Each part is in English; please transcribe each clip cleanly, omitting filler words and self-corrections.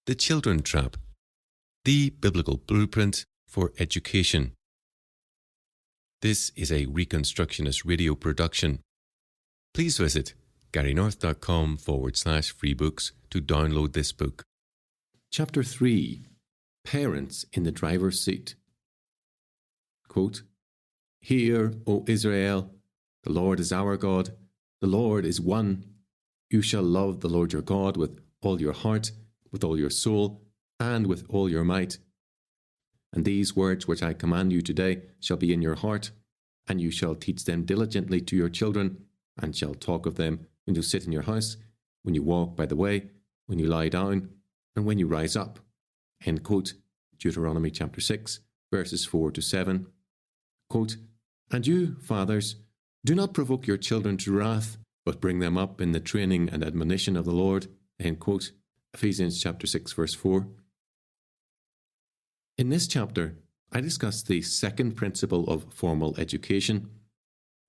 The Children Trap, the biblical blueprint for education. This is a Reconstructionist radio production. Please visit garynorth.com/free books to download this book. Chapter 3, Parents in the Driver's Seat. Quote, "Hear, O Israel, the Lord is our God, the Lord is one. You shall love the Lord your God with all your heart, with all your soul, and with all your might. And these words which I command you today shall be in your heart, and you shall teach them diligently to your children, and shall talk of them when you sit in your house, when you walk by the way, when you lie down, and when you rise up." End quote. Deuteronomy chapter 6, verses 4 to 7. Quote, "And you, fathers, do not provoke your children to wrath, but bring them up in the training and admonition of the Lord." End quote. Ephesians chapter 6, verse 4. In this chapter, I discuss the second principle of formal education,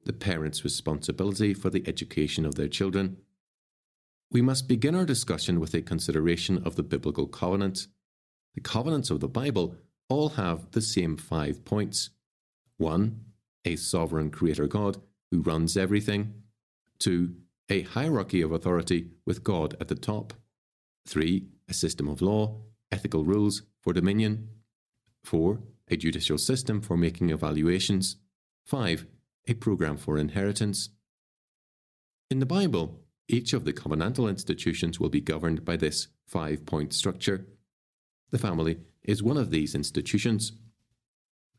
the parents' responsibility for the education of their children. We must begin our discussion with a consideration of the biblical covenants. The covenants of the Bible all have the same 5 points. 1. A sovereign creator God who runs everything. 2. A hierarchy of authority with God at the top. 3. A system of law, ethical rules for dominion. 4. A judicial system for making evaluations. 5. A program for inheritance. In the Bible, each of the covenantal institutions will be governed by this 5-point structure. The family is one of these institutions.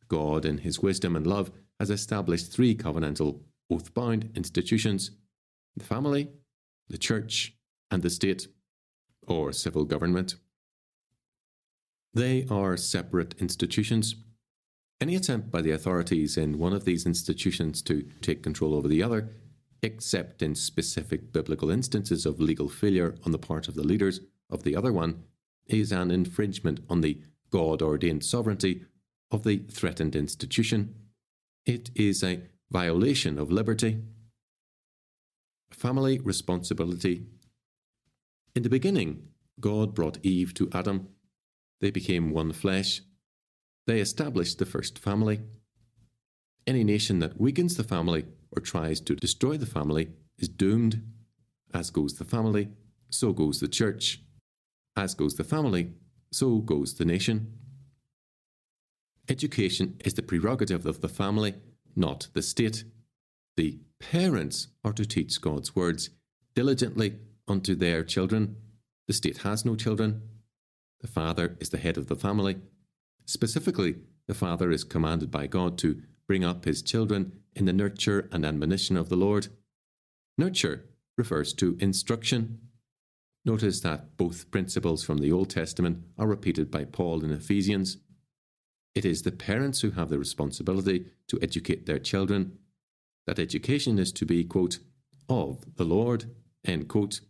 God, in his wisdom and love, has established 3 covenantal, oath-bound institutions: the family, the church, and the state, or civil government. They are separate institutions. Any attempt by the authorities in one of these institutions to take control over the other, except in specific biblical instances of legal failure on the part of the leaders of the other one, is an infringement on the God-ordained sovereignty of the threatened institution. It is a violation of liberty. Family responsibility. In the beginning, God brought Eve to Adam. They became one flesh. They established the first family. Any nation that weakens the family or tries to destroy the family is doomed. As goes the family, so goes the church. As goes the family, so goes the nation. Education is the prerogative of the family, not the state. The parents are to teach God's words diligently unto their children. The state has no children. The father is the head of the family. Specifically, the father is commanded by God to bring up his children in the nurture and admonition of the Lord. Nurture refers to instruction. Notice that both principles from the Old Testament are repeated by Paul in Ephesians. It is the parents who have the responsibility to educate their children. That education is to be, quote, of the Lord, end quote.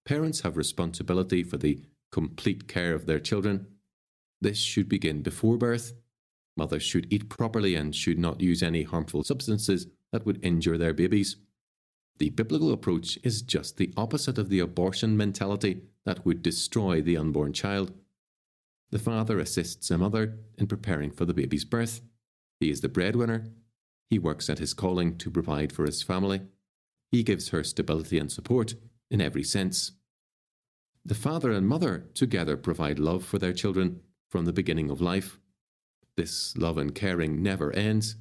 Parents have responsibility for the complete care of their children. This should begin before birth. Mothers should eat properly and should not use any harmful substances that would injure their babies. The biblical approach is just the opposite of the abortion mentality that would destroy the unborn child. The father assists a mother in preparing for the baby's birth. He is the breadwinner. He works at his calling to provide for his family. He gives her stability and support in every sense. The father and mother together provide love for their children from the beginning of life. This love and caring never ends.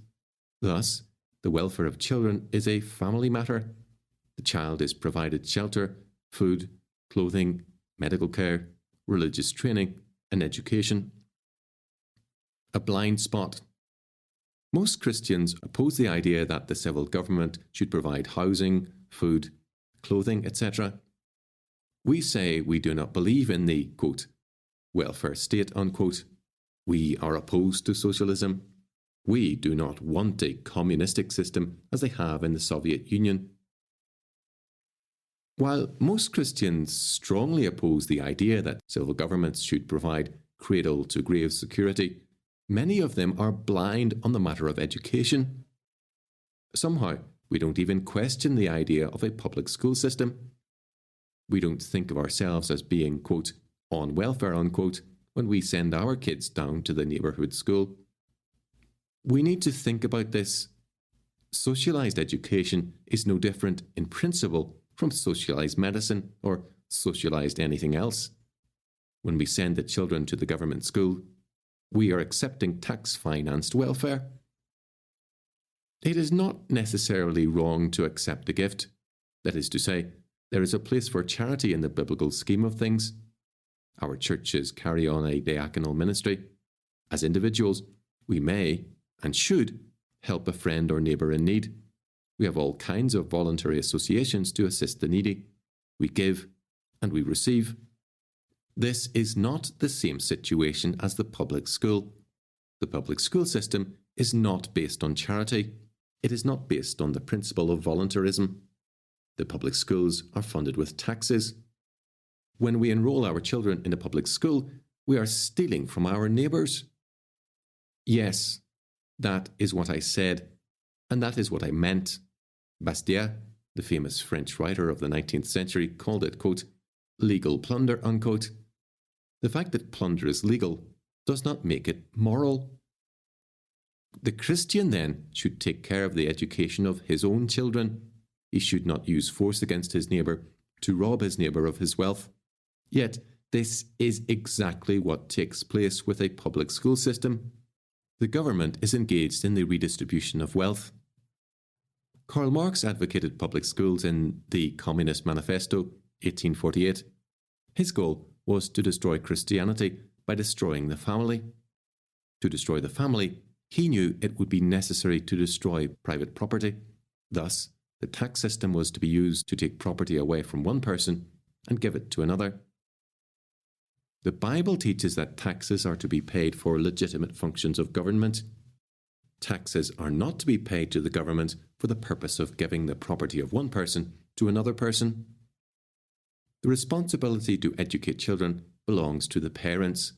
Thus, the welfare of children is a family matter. The child is provided shelter, food, clothing, medical care, religious training, and education. A blind spot. Most Christians oppose the idea that the civil government should provide housing, food, clothing, etc. We say we do not believe in the, quote, welfare state, unquote. We are opposed to socialism. We do not want a communistic system as they have in the Soviet Union. While most Christians strongly oppose the idea that civil governments should provide cradle-to-grave security, many of them are blind on the matter of education. Somehow, we don't even question the idea of a public school system. We don't think of ourselves as being, quote, on welfare, unquote, when we send our kids down to the neighbourhood school. We need to think about this. Socialised education is no different in principle from socialised medicine or socialised anything else. When we send the children to the government school, we are accepting tax-financed welfare. It is not necessarily wrong to accept a gift. That is to say, there is a place for charity in the biblical scheme of things. Our churches carry on a diaconal ministry. As individuals, we may and should help a friend or neighbour in need. We have all kinds of voluntary associations to assist the needy. We give and we receive. This is not the same situation as the public school. The public school system is not based on charity. It is not based on the principle of voluntarism. The public schools are funded with taxes. When we enrol our children in a public school, we are stealing from our neighbours. Yes, that is what I said, and that is what I meant. Bastiat, the famous French writer of the 19th century, called it, quote, legal plunder, unquote. The fact that plunder is legal does not make it moral. The Christian, then, should take care of the education of his own children. He should not use force against his neighbour to rob his neighbour of his wealth. Yet, this is exactly what takes place with a public school system. The government is engaged in the redistribution of wealth. Karl Marx advocated public schools in the Communist Manifesto, 1848. His goal was to destroy Christianity by destroying the family. To destroy the family, he knew it would be necessary to destroy private property. Thus, the tax system was to be used to take property away from one person and give it to another. The Bible teaches that taxes are to be paid for legitimate functions of government. Taxes are not to be paid to the government for the purpose of giving the property of one person to another person. The responsibility to educate children belongs to the parents.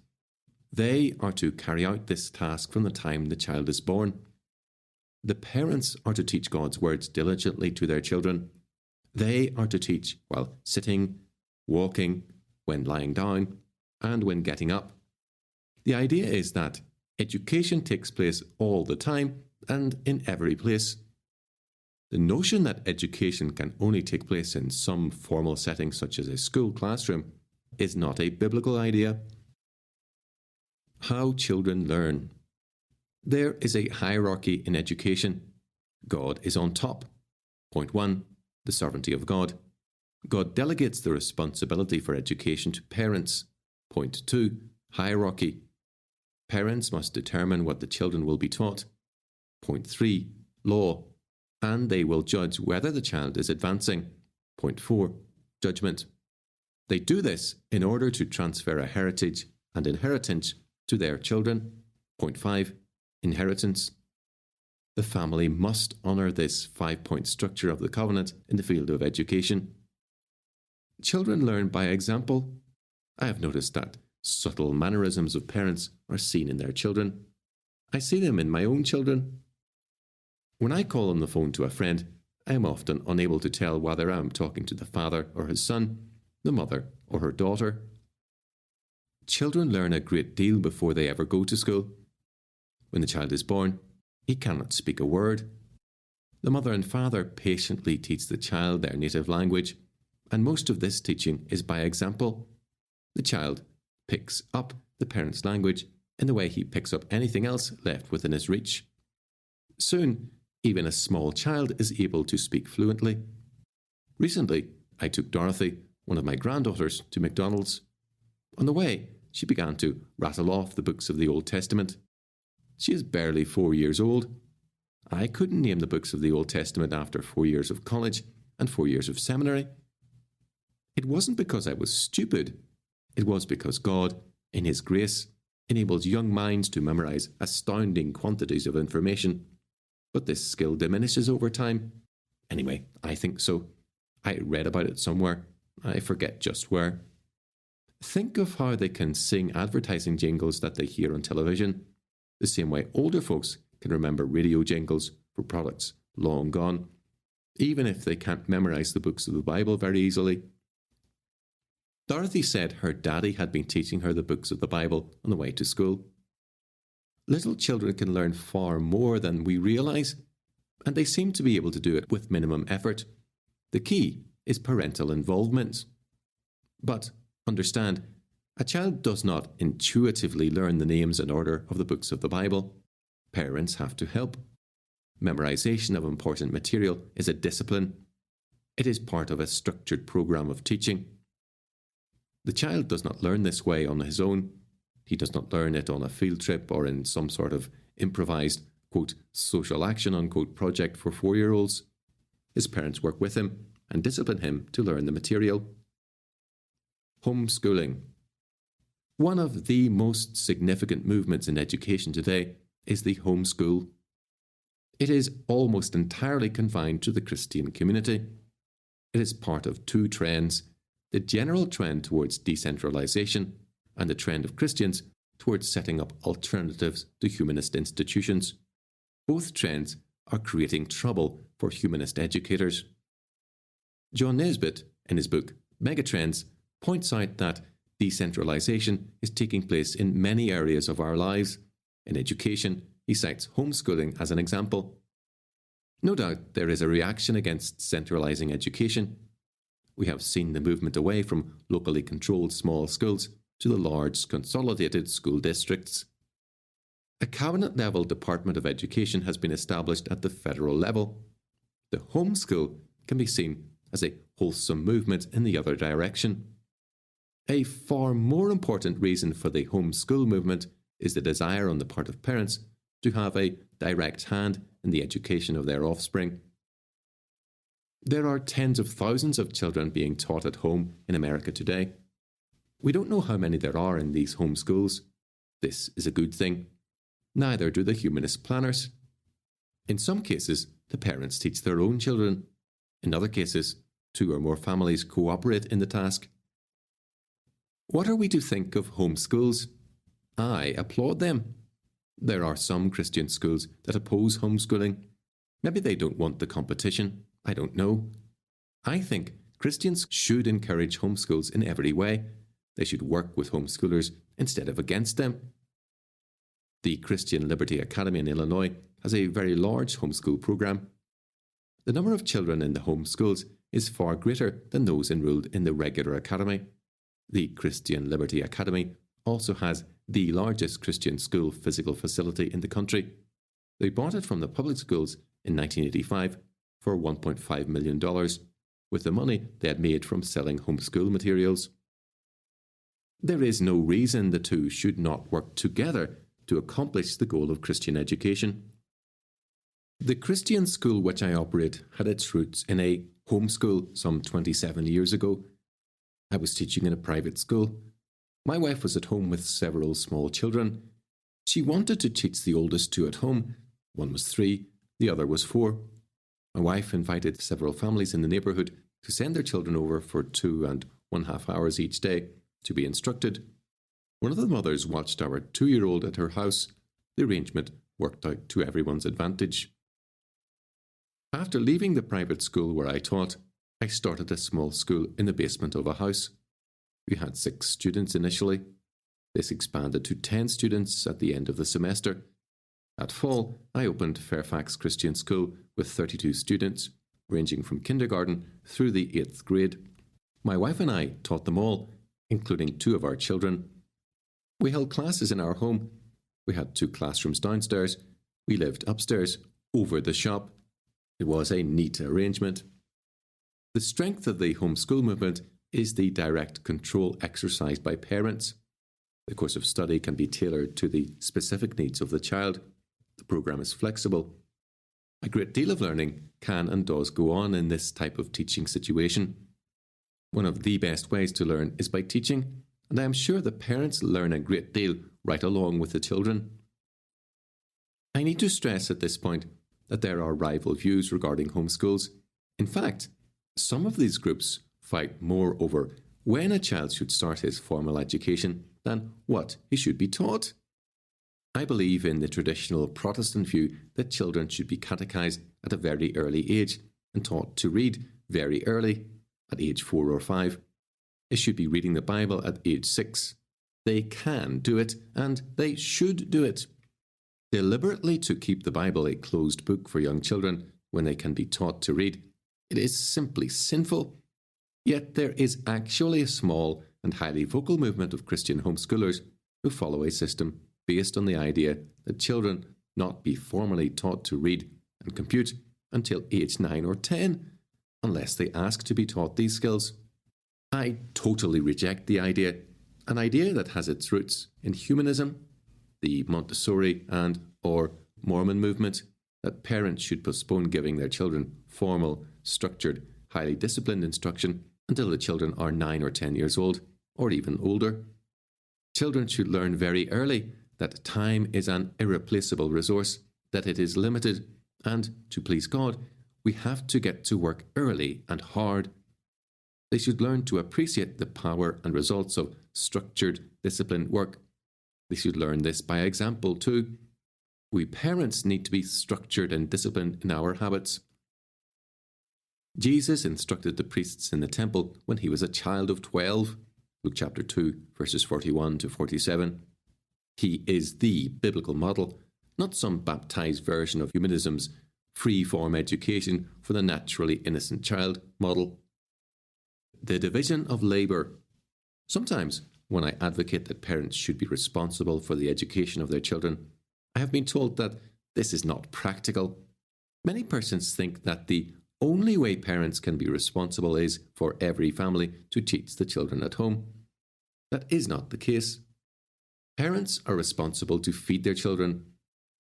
They are to carry out this task from the time the child is born. The parents are to teach God's words diligently to their children. They are to teach while sitting, walking, when lying down, and when getting up. The idea is that education takes place all the time and in every place. The notion that education can only take place in some formal setting such as a school classroom is not a biblical idea. How children learn. There is a hierarchy in education. God is on top. Point 1. The sovereignty of God. God delegates the responsibility for education to parents. Point 2. Hierarchy. Parents must determine what the children will be taught. Point 3. Law. And they will judge whether the child is advancing. Point 4. Judgment. They do this in order to transfer a heritage and inheritance to their children. Point 5. Inheritance. The family must honour this 5-point structure of the covenant in the field of education. Children learn by example. I have noticed that subtle mannerisms of parents are seen in their children. I see them in my own children. When I call on the phone to a friend, I am often unable to tell whether I am talking to the father or his son, the mother or her daughter. Children learn a great deal before they ever go to school. When the child is born, he cannot speak a word. The mother and father patiently teach the child their native language, and most of this teaching is by example. The child picks up the parent's language in the way he picks up anything else left within his reach. Soon, even a small child is able to speak fluently. Recently, I took Dorothy, one of my granddaughters, to McDonald's. On the way, she began to rattle off the books of the Old Testament. She is barely 4 years old. I couldn't name the books of the Old Testament after 4 years of college and 4 years of seminary. It wasn't because I was stupid. It was because God, in His grace, enables young minds to memorize astounding quantities of information. But this skill diminishes over time. Anyway, I think so. I read about it somewhere. I forget just where. Think of how they can sing advertising jingles that they hear on television, the same way older folks can remember radio jingles for products long gone, even if they can't memorize the books of the Bible very easily. Dorothy said her daddy had been teaching her the books of the Bible on the way to school. Little children can learn far more than we realise, and they seem to be able to do it with minimum effort. The key is parental involvement. But understand, a child does not intuitively learn the names and order of the books of the Bible. Parents have to help. Memorization of important material is a discipline. It is part of a structured program of teaching. The child does not learn this way on his own. He does not learn it on a field trip or in some sort of improvised, quote, social action, unquote, project for 4-year-olds. His parents work with him and discipline him to learn the material. Homeschooling. One of the most significant movements in education today is the homeschool. It is almost entirely confined to the Christian community. It is part of two trends: the general trend towards decentralization and the trend of Christians towards setting up alternatives to humanist institutions. Both trends are creating trouble for humanist educators. John Nesbitt, in his book Megatrends, points out that decentralization is taking place in many areas of our lives. In education, he cites homeschooling as an example. No doubt there is a reaction against centralizing education. We have seen the movement away from locally controlled small schools to the large consolidated school districts. A cabinet-level Department of Education has been established at the federal level. The homeschool can be seen as a wholesome movement in the other direction. A far more important reason for the homeschool movement is the desire on the part of parents to have a direct hand in the education of their offspring. There are tens of thousands of children being taught at home in America today. We don't know how many there are in these homeschools. This is a good thing. Neither do the humanist planners. In some cases, the parents teach their own children. In other cases, 2 or more families cooperate in the task. What are we to think of homeschools? I applaud them. There are some Christian schools that oppose homeschooling. Maybe they don't want the competition. I don't know. I think Christians should encourage homeschools in every way. They should work with homeschoolers instead of against them. The Christian Liberty Academy in Illinois has a very large homeschool program. The number of children in the homeschools is far greater than those enrolled in the regular academy. The Christian Liberty Academy also has the largest Christian school physical facility in the country. They bought it from the public schools in 1985 for $1.5 million, with the money they had made from selling homeschool materials. There is no reason the two should not work together to accomplish the goal of Christian education. The Christian school which I operate had its roots in a homeschool some 27 years ago. I was teaching in a private school. My wife was at home with several small children. She wanted to teach the oldest 2 at home. One was 3, the other was 4. My wife invited several families in the neighbourhood to send their children over for 2.5 hours each day to be instructed. One of the mothers watched our 2-year-old at her house. The arrangement worked out to everyone's advantage. After leaving the private school where I taught, I started a small school in the basement of a house. We had 6 students initially. This expanded to 10 students at the end of the semester. At fall, I opened Fairfax Christian School with 32 students, ranging from kindergarten through the 8th grade. My wife and I taught them all, including 2 of our children. We held classes in our home. We had 2 classrooms downstairs. We lived upstairs, over the shop. It was a neat arrangement. The strength of the homeschool movement is the direct control exercised by parents. The course of study can be tailored to the specific needs of the child. The program is flexible. A great deal of learning can and does go on in this type of teaching situation. One of the best ways to learn is by teaching, and I am sure the parents learn a great deal right along with the children. I need to stress at this point that there are rival views regarding homeschools. In fact, some of these groups fight more over when a child should start his formal education than what he should be taught. I believe in the traditional Protestant view that children should be catechized at a very early age and taught to read very early, at age 4 or 5. They should be reading the Bible at age 6. They can do it, and they should do it. Deliberately to keep the Bible a closed book for young children when they can be taught to read, it is simply sinful. Yet there is actually a small and highly vocal movement of Christian homeschoolers who follow a system based on the idea that children not be formally taught to read and compute until age 9 or 10, unless they ask to be taught these skills. I totally reject the idea, an idea that has its roots in humanism, the Montessori and or Mormon movement, that parents should postpone giving their children formal, structured, highly disciplined instruction until the children are 9 or 10 years old, or even older. Children should learn very early that time is an irreplaceable resource, that it is limited, and, to please God, we have to get to work early and hard. They should learn to appreciate the power and results of structured, disciplined work. They should learn this by example too. We parents need to be structured and disciplined in our habits. Jesus instructed the priests in the temple when he was a child of 12, Luke chapter 2, verses 41 to 47. He is the biblical model, not some baptized version of humanism's free-form education for the naturally innocent child model. The division of labour. Sometimes, when I advocate that parents should be responsible for the education of their children, I have been told that this is not practical. Many persons think that the only way parents can be responsible is for every family to teach the children at home. That is not the case. Parents are responsible to feed their children,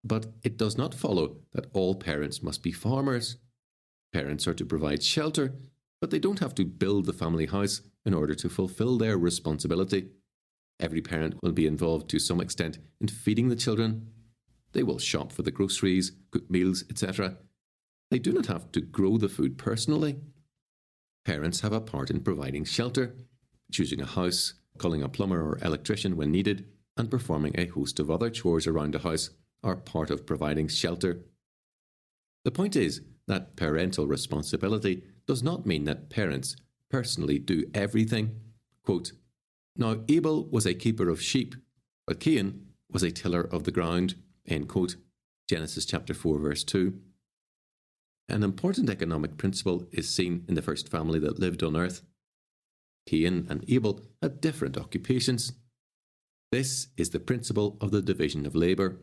but it does not follow that all parents must be farmers. Parents are to provide shelter, but they don't have to build the family house in order to fulfill their responsibility. Every parent will be involved to some extent in feeding the children. They will shop for the groceries, cook meals, etc. They do not have to grow the food personally. Parents have a part in providing shelter, choosing a house, calling a plumber or electrician when needed, and performing a host of other chores around the house are part of providing shelter. The point is that parental responsibility does not mean that parents personally do everything. Quote, "Now Abel was a keeper of sheep, but Cain was a tiller of the ground." End quote. Genesis chapter 4, verse 2. An important economic principle is seen in the first family that lived on earth. Cain and Abel had different occupations. This is the principle of the division of labour.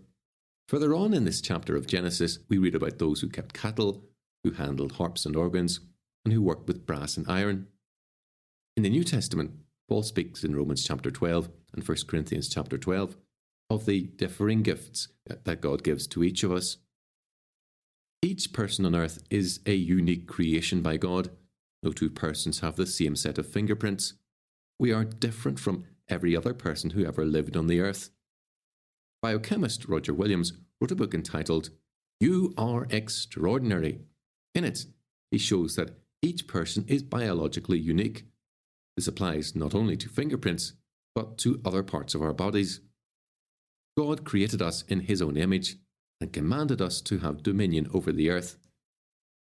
Further on in this chapter of Genesis, we read about those who kept cattle, who handled harps and organs, and who worked with brass and iron. In the New Testament, Paul speaks in Romans chapter 12 and 1 Corinthians chapter 12 of the differing gifts that God gives to each of us. Each person on earth is a unique creation by God. No two persons have the same set of fingerprints. We are different from every other person who ever lived on the earth. Biochemist Roger Williams wrote a book entitled "You Are Extraordinary." In it, he shows that each person is biologically unique. This applies not only to fingerprints, but to other parts of our bodies. God created us in his own image and commanded us to have dominion over the earth.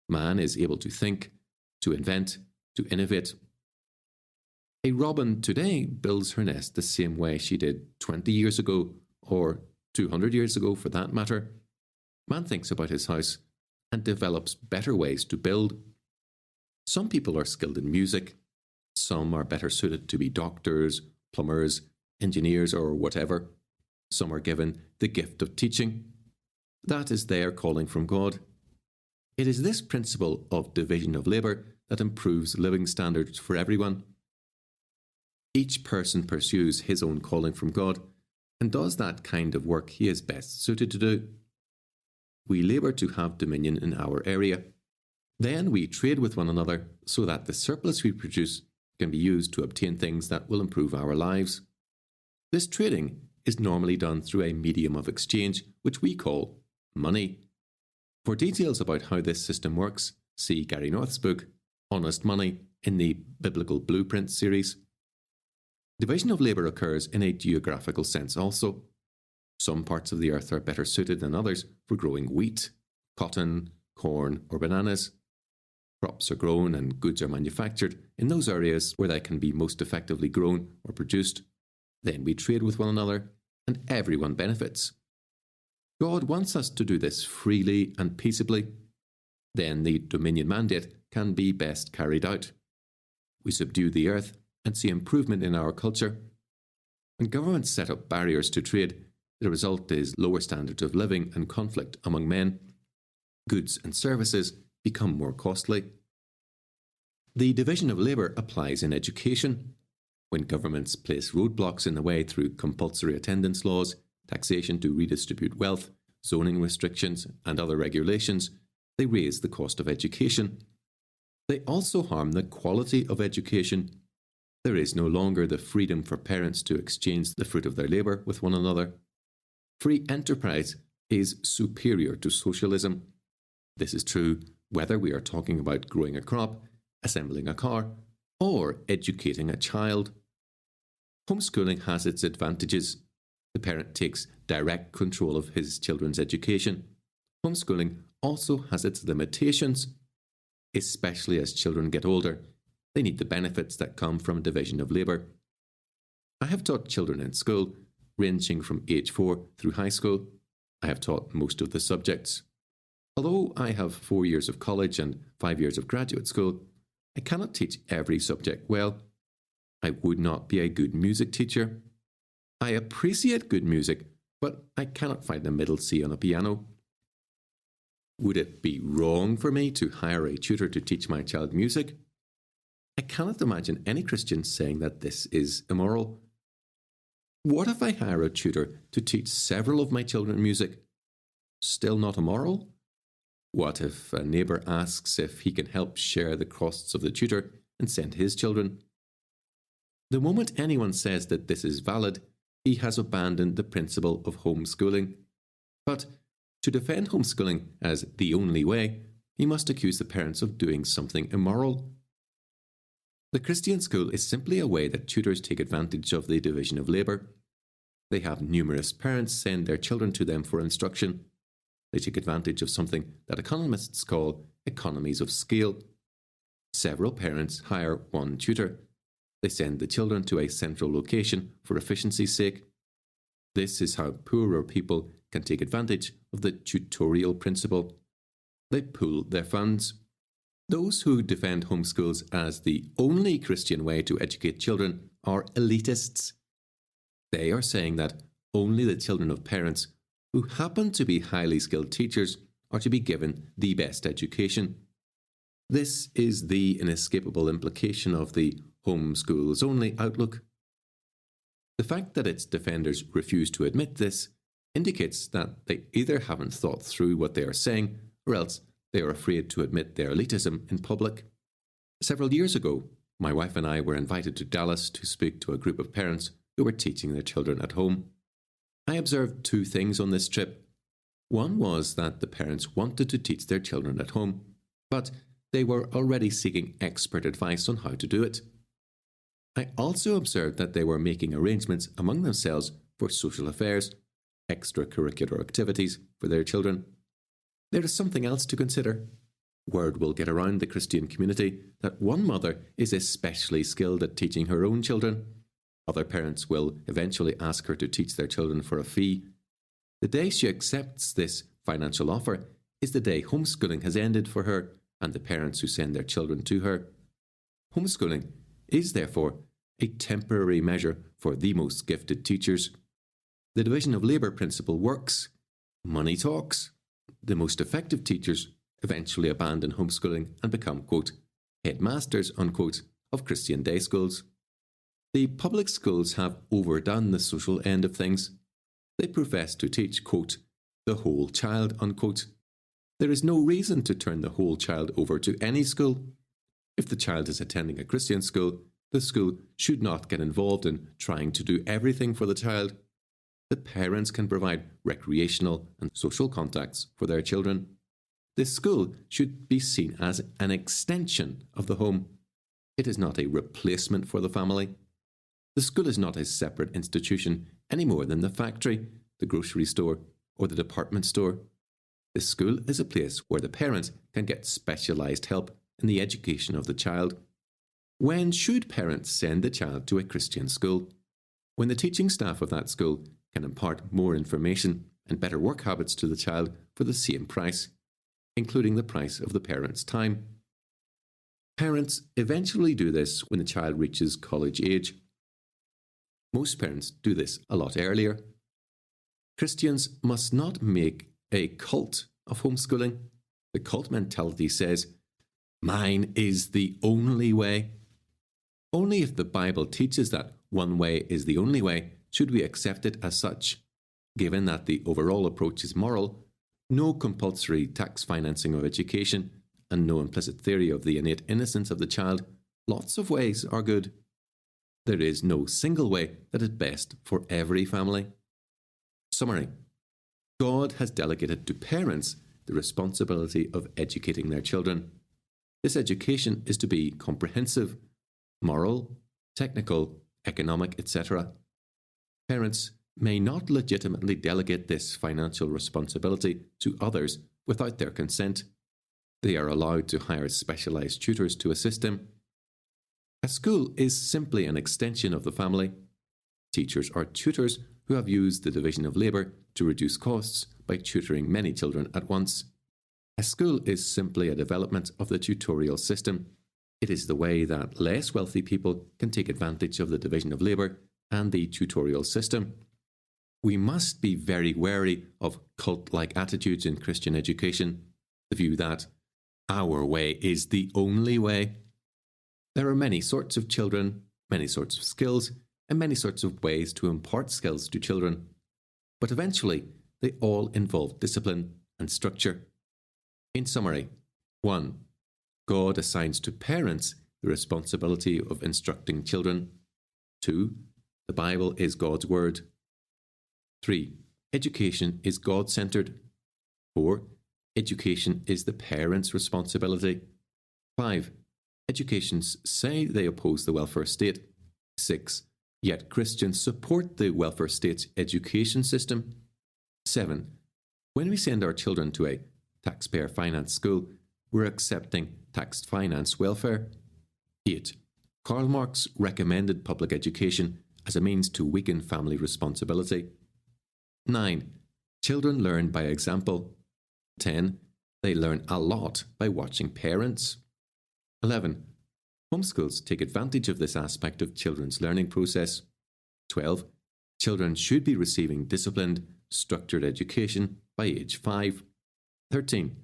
Man is able to think, to invent, to innovate. A robin today builds her nest the same way she did 20 years ago, or 200 years ago for that matter. Man thinks about his house and develops better ways to build. Some people are skilled in music. Some are better suited to be doctors, plumbers, engineers, or whatever. Some are given the gift of teaching. That is their calling from God. It is this principle of division of labour that improves living standards for everyone. Each person pursues his own calling from God and does that kind of work he is best suited to do. We labour to have dominion in our area. Then we trade with one another so that the surplus we produce can be used to obtain things that will improve our lives. This trading is normally done through a medium of exchange which we call money. For details about how this system works, see Gary North's book, Honest Money, in the Biblical Blueprint series. Division of labour occurs in a geographical sense also. Some parts of the earth are better suited than others for growing wheat, cotton, corn, or bananas. Crops are grown and goods are manufactured in those areas where they can be most effectively grown or produced. Then we trade with one another, and everyone benefits. God wants us to do this freely and peaceably. Then the dominion mandate can be best carried out. We subdue the earth and see improvement in our culture. When governments set up barriers to trade, the result is lower standards of living and conflict among men. Goods and services become more costly. The division of labour applies in education. When governments place roadblocks in the way through compulsory attendance laws, taxation to redistribute wealth, zoning restrictions, and other regulations, they raise the cost of education. They also harm the quality of education. There is no longer the freedom for parents to exchange the fruit of their labour with one another. Free enterprise is superior to socialism. This is true whether we are talking about growing a crop, assembling a car, or educating a child. Homeschooling has its advantages. The parent takes direct control of his children's education. Homeschooling also has its limitations. Especially as children get older, they need the benefits that come from division of labour. I have taught children in school, ranging from age 4 through high school. I have taught most of the subjects. Although I have 4 years of college and 5 years of graduate school, I cannot teach every subject well. I would not be a good music teacher. I appreciate good music, but I cannot find the middle C on a piano. Would it be wrong for me to hire a tutor to teach my child music? I cannot imagine any Christian saying that this is immoral. What if I hire a tutor to teach several of my children music? Still not immoral? What if a neighbour asks if he can help share the costs of the tutor and send his children? The moment anyone says that this is valid, he has abandoned the principle of homeschooling. But to defend homeschooling as the only way, he must accuse the parents of doing something immoral. The Christian school is simply a way that tutors take advantage of the division of labour. They have numerous parents send their children to them for instruction. They take advantage of something that economists call economies of scale. Several parents hire one tutor. They send the children to a central location for efficiency's sake. This is how poorer people can take advantage of the tutorial principle. They pool their funds. Those who defend homeschools as the only Christian way to educate children are elitists. They are saying that only the children of parents who happen to be highly skilled teachers are to be given the best education. This is the inescapable implication of the homeschools only outlook. The fact that its defenders refuse to admit this indicates that they either haven't thought through what they are saying, or else they are afraid to admit their elitism in public. Several years ago, my wife and I were invited to Dallas to speak to a group of parents who were teaching their children at home. I observed two things on this trip. One was that the parents wanted to teach their children at home, but they were already seeking expert advice on how to do it. I also observed that they were making arrangements among themselves for social affairs, extracurricular activities for their children. There is something else to consider. Word will get around the Christian community that one mother is especially skilled at teaching her own children. Other parents will eventually ask her to teach their children for a fee. The day she accepts this financial offer is the day homeschooling has ended for her and the parents who send their children to her. Homeschooling is therefore a temporary measure for the most gifted teachers. The division of labour principle works. Money talks. The most effective teachers eventually abandon homeschooling and become, quote, headmasters, unquote, of Christian day schools. The public schools have overdone the social end of things. They profess to teach, quote, the whole child, unquote. There is no reason to turn the whole child over to any school. If the child is attending a Christian school, the school should not get involved in trying to do everything for the child. The parents can provide recreational and social contacts for their children. The school should be seen as an extension of the home. It is not a replacement for the family. The school is not a separate institution any more than the factory, the grocery store, or the department store. The school is a place where the parent can get specialised help in the education of the child. When should parents send the child to a Christian school? When the teaching staff of that school can impart more information and better work habits to the child for the same price, including the price of the parent's time. Parents eventually do this when the child reaches college age. Most parents do this a lot earlier. Christians must not make a cult of homeschooling. The cult mentality says, "Mine is the only way." Only if the Bible teaches that one way is the only way should we accept it as such. Given that the overall approach is moral, no compulsory tax financing of education, and no implicit theory of the innate innocence of the child, lots of ways are good. There is no single way that is best for every family. Summary: God has delegated to parents the responsibility of educating their children. This education is to be comprehensive, moral, technical, economic, etc. Parents may not legitimately delegate this financial responsibility to others without their consent. They are allowed to hire specialized tutors to assist them. A school is simply an extension of the family. Teachers are tutors who have used the division of labour to reduce costs by tutoring many children at once. A school is simply a development of the tutorial system. It is the way that less wealthy people can take advantage of the division of labour and the tutorial system. We must be very wary of cult-like attitudes in Christian education, the view that our way is the only way. There are many sorts of children, many sorts of skills, and many sorts of ways to impart skills to children. But eventually, they all involve discipline and structure. In summary, 1. God assigns to parents the responsibility of instructing children. 2. The Bible is God's Word. 3. Education is God-centered. 4. Education is the parents' responsibility. 5. Educations say they oppose the welfare state. 6. Yet Christians support the welfare state's education system. 7. When we send our children to a taxpayer-financed school, we're accepting tax-financed welfare. 8. Karl Marx recommended public education as a means to weaken family responsibility. 9. Children learn by example. 10. They learn a lot by watching parents. 11. Homeschools take advantage of this aspect of children's learning process. 12. Children should be receiving disciplined, structured education by age 5. 13.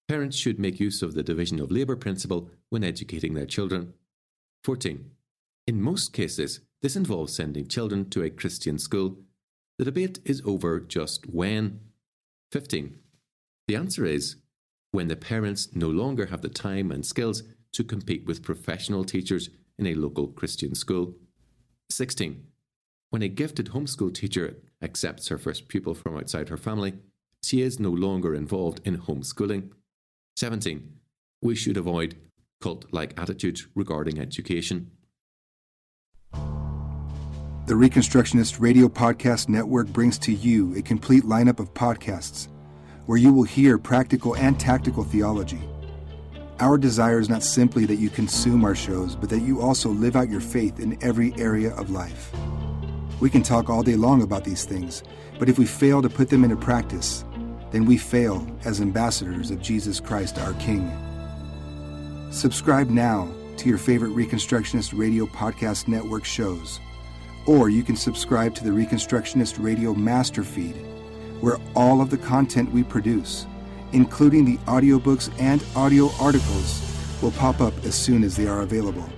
Parents should make use of the division of labour principle when educating their children. 14. In most cases, this involves sending children to a Christian school. The debate is over just when. 15. The answer is when the parents no longer have the time and skills to compete with professional teachers in a local Christian school. 16. When a gifted homeschool teacher accepts her first pupil from outside her family, she is no longer involved in homeschooling. 17. We should avoid cult-like attitudes regarding education. The Reconstructionist Radio Podcast Network brings to you a complete lineup of podcasts where you will hear practical and tactical theology. Our desire is not simply that you consume our shows, but that you also live out your faith in every area of life. We can talk all day long about these things, but if we fail to put them into practice, then we fail as ambassadors of Jesus Christ, our King. Subscribe now to your favorite Reconstructionist Radio Podcast Network shows, or you can subscribe to the Reconstructionist Radio Master Feed, where all of the content we produce, including the audiobooks and audio articles, will pop up as soon as they are available.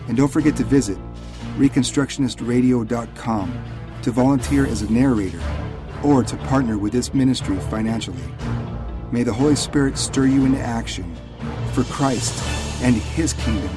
And don't forget to visit reconstructionistradio.com to volunteer as a narrator or to partner with this ministry financially. May the Holy Spirit stir you into action for Christ and His kingdom.